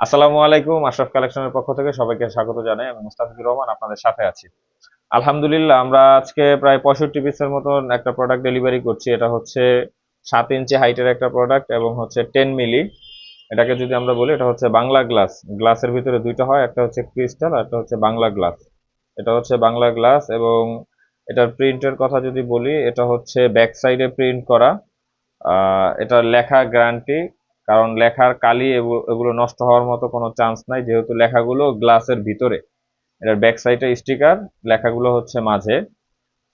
আসসালামু আলাইকুম। আশরাফ কালেকশনের পক্ষ থেকে সবাইকে স্বাগত জানাই। আমি মুস্তাফিজুর রহমান আপনাদের সাথে আছি। আলহামদুলিল্লাহ, আমরা আজকে প্রায় 65 পিসের মতন একটা প্রোডাক্ট ডেলিভারি করছি। এটা হচ্ছে 7 ইঞ্চি হাইটের একটা প্রোডাক্ট এবং হচ্ছে 10 মিলি। এটাকে যদি আমরা বলি, এটা হচ্ছে বাংলা গ্লাস। গ্লাসের ভিতরে দুইটা হয়, একটা হচ্ছে ক্রিস্টাল আর একটা হচ্ছে বাংলা গ্লাস। এটা হচ্ছে বাংলা গ্লাস এবং এটার প্রিন্টের কথা যদি বলি, এটা হচ্ছে ব্যাক সাইডে প্রিন্ট করা। এটার লেখা গ্যারান্টি, কারণ লেখার কালি এগুলো নষ্ট হওয়ার মতো কোনো চান্স নাই, যেহেতু লেখাগুলো গ্লাসের ভিতরে। এটার ব্যাক সাইডে স্টিকার, লেখাগুলো হচ্ছে মাঝে।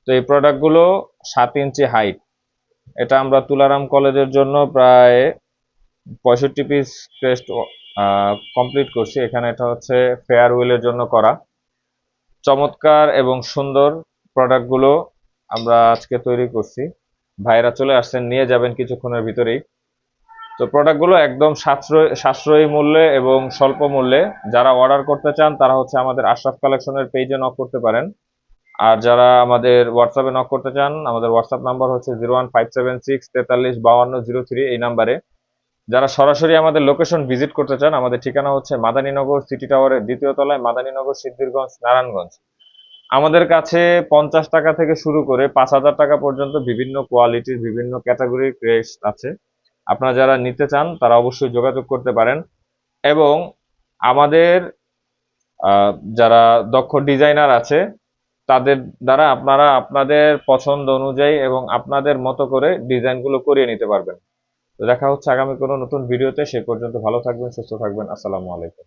তো এই প্রোডাক্টগুলো 7 ইঞ্চি হাইট। এটা আমরা তুলারাম কলেজের জন্য প্রায় 65 পিস টেস্ট কমপ্লিট করছি। এখানে এটা হচ্ছে ফেয়ারওয়েলের জন্য করা। চমৎকার এবং সুন্দর প্রোডাক্টগুলো আমরা আজকে তৈরি করছি। ভাইরা চলে আসছেন, নিয়ে যাবেন কিছুক্ষণের ভিতরেই। তো প্রোডাক্টগুলো একদম সাশ্রয়ী মূল্যে এবং স্বল্প মূল্যে। যারা অর্ডার করতে চান তারা হচ্ছে আমাদের আশরাফ কালেকশনের পেজে নক করতে পারেন। আর যারা আমাদের হোয়াটসঅ্যাপে নক করতে চান, আমাদের হোয়াটসঅ্যাপ নাম্বার হচ্ছে 01576 435203, এই নাম্বারে। যারা সরাসরি আমাদের লোকেশন ভিজিট করতে চান, আমাদের ঠিকানা হচ্ছে মাদানীনগর সিটি টাওয়ারের 2য় তলায়, মাদানীনগর, সিদ্ধিরগঞ্জ, নারায়ণগঞ্জ। আমাদের কাছে 50 টাকা থেকে শুরু করে 5,000 টাকা পর্যন্ত বিভিন্ন কোয়ালিটির, বিভিন্ন ক্যাটাগরির ক্রেস আছে। আপনারা যারা নিতে চান তারা অবশ্যই যোগাযোগ করতে পারেন। এবং আমাদের যারা দক্ষ ডিজাইনার আছে, তাদের দ্বারা আপনারা আপনাদের পছন্দ অনুযায়ী এবং আপনাদের মতো করে ডিজাইনগুলো করিয়ে নিতে পারবেন। তো দেখা হচ্ছে আগামী কোনো নতুন ভিডিওতে। সে পর্যন্ত ভালো থাকবেন, সুস্থ থাকবেন। আসসালামু আলাইকুম।